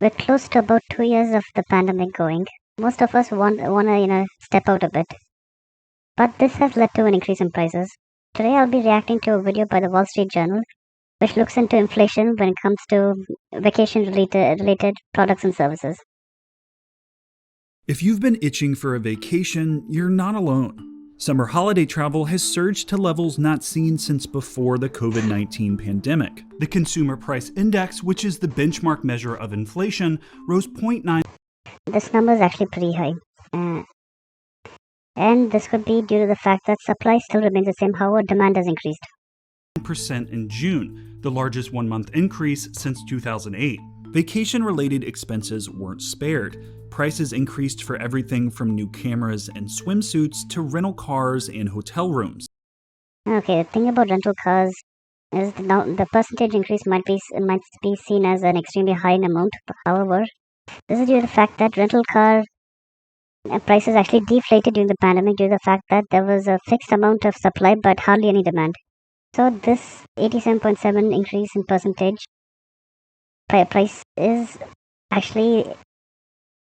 We're close to about 2 years of the pandemic going. Most of us wanna step out a bit, but this has led to an increase in prices. Today, I'll be reacting to a video by the Wall Street Journal, which looks into inflation when it comes to vacation related products and services. If you've been itching for a vacation, you're not alone. Summer holiday travel has surged to levels not seen since before the COVID-19 pandemic. The Consumer Price Index, which is the benchmark measure of inflation, rose 0.9% This number is actually pretty high. And this could be due to the fact that supply still remains the same, however, demand has increased. in June, the largest one-month increase since 2008. Vacation-related expenses weren't spared. Prices increased for everything from new cameras and swimsuits to rental cars and hotel rooms. Okay, the thing about rental cars is now the percentage increase might be seen as an extremely high amount. However, this is due to the fact that rental car prices actually deflated during the pandemic due to the fact that there was a fixed amount of supply but hardly any demand. So this 87.7 increase in percentage price is actually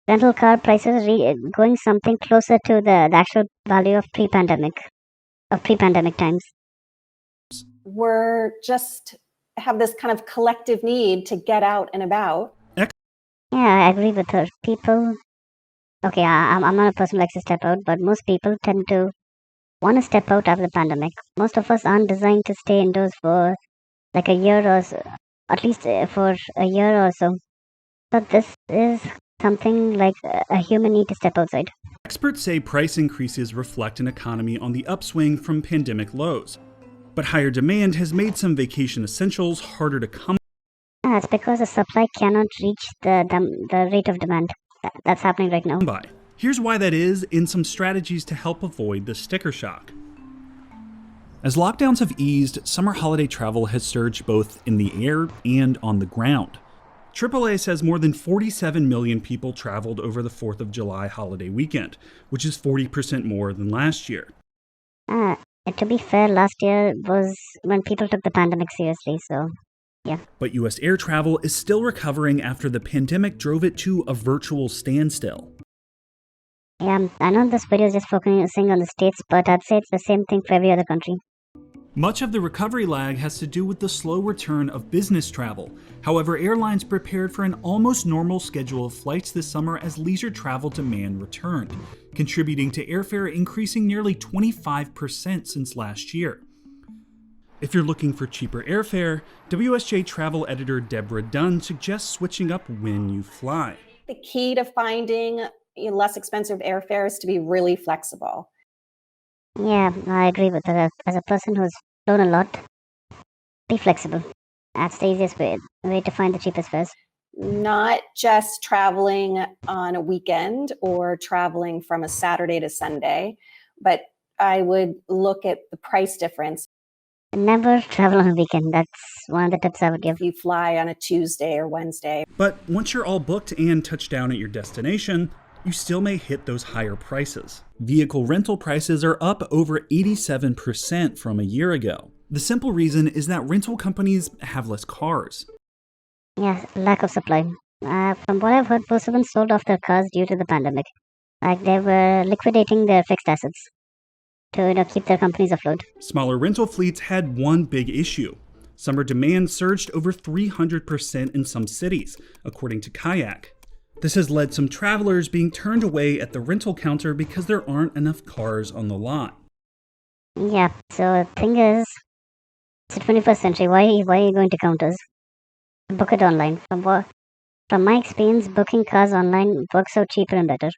rental car prices going something closer to the actual value of pre-pandemic times. We're just have this kind of collective need to get out and about. Yeah, I agree with her. People, okay, I'm not a person who likes to step out, but most people tend to want to step out after the pandemic. Most of us aren't designed to stay indoors for like a year or so, at least for a year or so. So this is something like a human need to step outside. Experts say price increases reflect an economy on the upswing from pandemic lows. But higher demand has made some vacation essentials harder to come It's because the supply cannot reach the rate of demand that's happening right now. by. Here's why that is, and some strategies to help avoid the sticker shock. As lockdowns have eased, summer holiday travel has surged both in the air and on the ground. AAA says more than 47 million people traveled over the 4th of July holiday weekend, which is 40% more than last year. To be fair, last year was when people took the pandemic seriously, so yeah. But U.S. air travel is still recovering after the pandemic drove it to a virtual standstill. Yeah, I know this video is just focusing on the States, but I'd say it's the same thing for every other country. Much of the recovery lag has to do with the slow return of business travel. However, airlines prepared for an almost normal schedule of flights this summer as leisure travel demand returned, contributing to airfare increasing nearly 25% since last year. If you're looking for cheaper airfare, WSJ travel editor Deborah Dunn suggests switching up when you fly. The key to finding less expensive airfare is to be really flexible. Yeah, I agree with that. As a person who's flown a lot, be flexible. That's the easiest way to find the cheapest fares. Not just traveling on a weekend or traveling from a Saturday to Sunday, but I would look at the price difference. Never travel on a weekend. That's one of the tips I would give. If you fly on a Tuesday or Wednesday. But once you're all booked and touch down at your destination, you still may hit those higher prices. Vehicle rental prices are up over 87% from a year ago. The simple reason is that rental companies have less cars. Yeah, lack of supply. From what I've heard, most of them sold off their cars due to the pandemic. Like they were liquidating their fixed assets to keep their companies afloat. Smaller rental fleets had one big issue. Summer demand surged over 300% in some cities, according to Kayak. This has led some travelers being turned away at the rental counter because there aren't enough cars on the lot. Yeah, so the thing is, it's the 21st century. Why are you going to counters? Book it online. From my experience, booking cars online works out cheaper and better.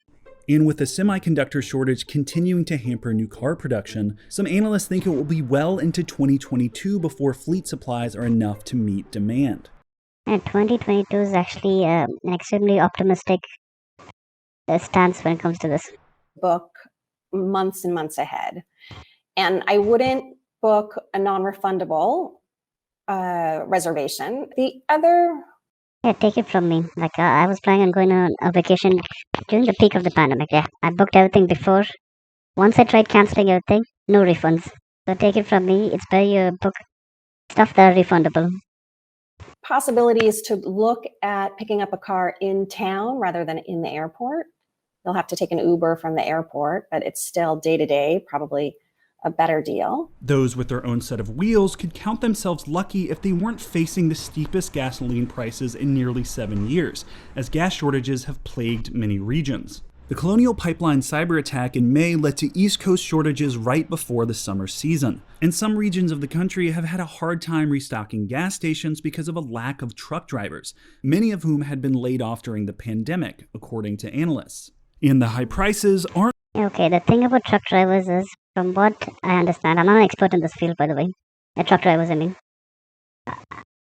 And with the semiconductor shortage continuing to hamper new car production, some analysts think it will be well into 2022 before fleet supplies are enough to meet demand. And 2022 is actually an extremely optimistic stance when it comes to this. Book months and months ahead. And I wouldn't book a non-refundable reservation. The other... Yeah, take it from me. Like, I was planning on going on a vacation during the peak of the pandemic. Yeah, I booked everything before. Once I tried canceling everything, no refunds. So take it from me, it's better you book stuff that are refundable. possibility is to look at picking up a car in town rather than in the airport. You'll have to take an Uber from the airport, but it's still day to day, probably a better deal. Those with their own set of wheels could count themselves lucky if they weren't facing the steepest gasoline prices in nearly 7 years, as gas shortages have plagued many regions. The Colonial Pipeline cyber attack in May led to East Coast shortages right before the summer season, and some regions of the country have had a hard time restocking gas stations because of a lack of truck drivers, many of whom had been laid off during the pandemic, according to analysts. And the high prices aren't... Okay, the thing about truck drivers is, from what I understand, I'm not an expert in this field, by the way. Truck drivers, I mean.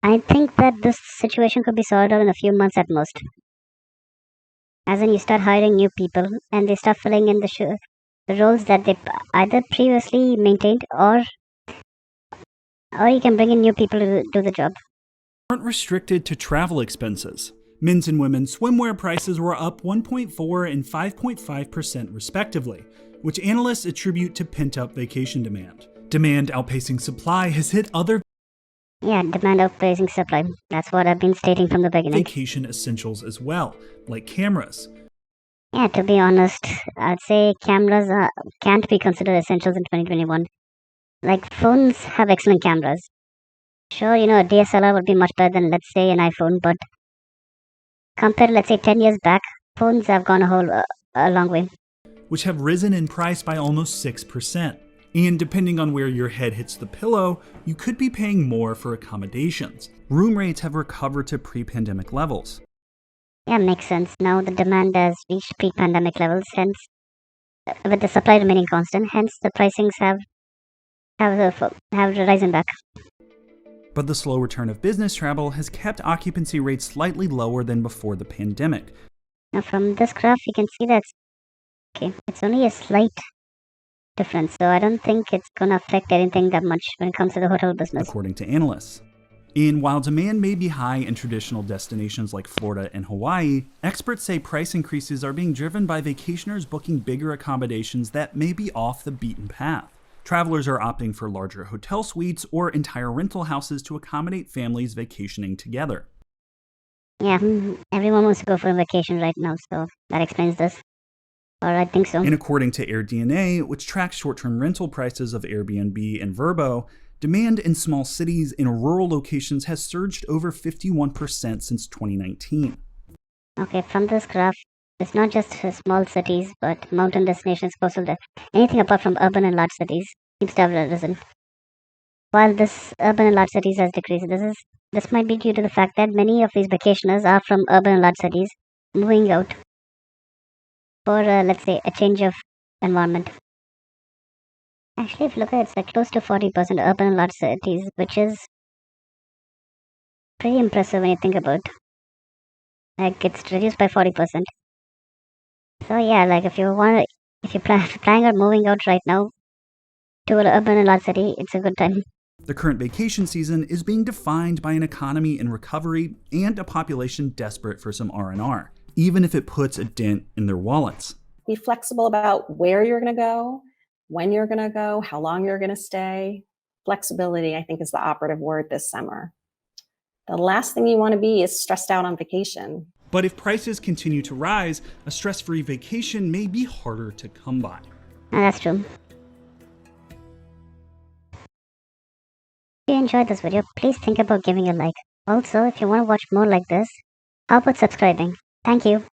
I think that this situation could be sorted out in a few months at most. As in, you start hiring new people, and they start filling in the roles that they either previously maintained, or you can bring in new people to do the job. Aren't restricted to travel expenses. Men's and women's swimwear prices were up 1.4% and 5.5% respectively, which analysts attribute to pent-up vacation demand. Demand outpacing supply has hit other demand outpacing supply. That's what I've been stating from the beginning. Vacation essentials as well, like cameras. Yeah, to be honest, I'd say cameras can't be considered essentials in 2021. Like, phones have excellent cameras. Sure, a DSLR would be much better than, let's say, an iPhone, but compared, let's say, 10 years back, phones have gone a long way. Which have risen in price by almost 6%. And depending on where your head hits the pillow, you could be paying more for accommodations. Room rates have recovered to pre-pandemic levels. Yeah, makes sense. Now the demand has reached pre-pandemic levels, hence, with the supply remaining constant, hence the pricings have risen back. But the slow return of business travel has kept occupancy rates slightly lower than before the pandemic. Now from this graph, you can see that it's only a slight difference, so I don't think it's going to affect anything that much when it comes to the hotel business, according to analysts. And while demand may be high in traditional destinations like Florida and Hawaii, experts say price increases are being driven by vacationers booking bigger accommodations that may be off the beaten path. Travelers are opting for larger hotel suites or entire rental houses to accommodate families vacationing together. Yeah, everyone wants to go for a vacation right now, so that explains this. Or I think so. And according to AirDNA, which tracks short-term rental prices of Airbnb and Vrbo, demand in small cities and rural locations has surged over 51% since 2019. Okay, from this graph, it's not just small cities, but mountain destinations, coastal anything apart from urban and large cities seems to have risen. While this urban and large cities has decreased, this might be due to the fact that many of these vacationers are from urban and large cities moving out for, let's say, a change of environment. Actually, if you look at it, it's like close to 40% urban and large cities, which is pretty impressive when you think about it. Like, it's reduced by 40%. So yeah, like if you're planning on moving out right now to an urban and large city, it's a good time. The current vacation season is being defined by an economy in recovery and a population desperate for some R&R, even if it puts a dent in their wallets. Be flexible about where you're going to go, when you're going to go, how long you're going to stay. Flexibility, I think, is the operative word this summer. The last thing you want to be is stressed out on vacation. But if prices continue to rise, a stress-free vacation may be harder to come by. That's true. If you enjoyed this video, please think about giving a like. Also, if you want to watch more like this, how about subscribing? Thank you.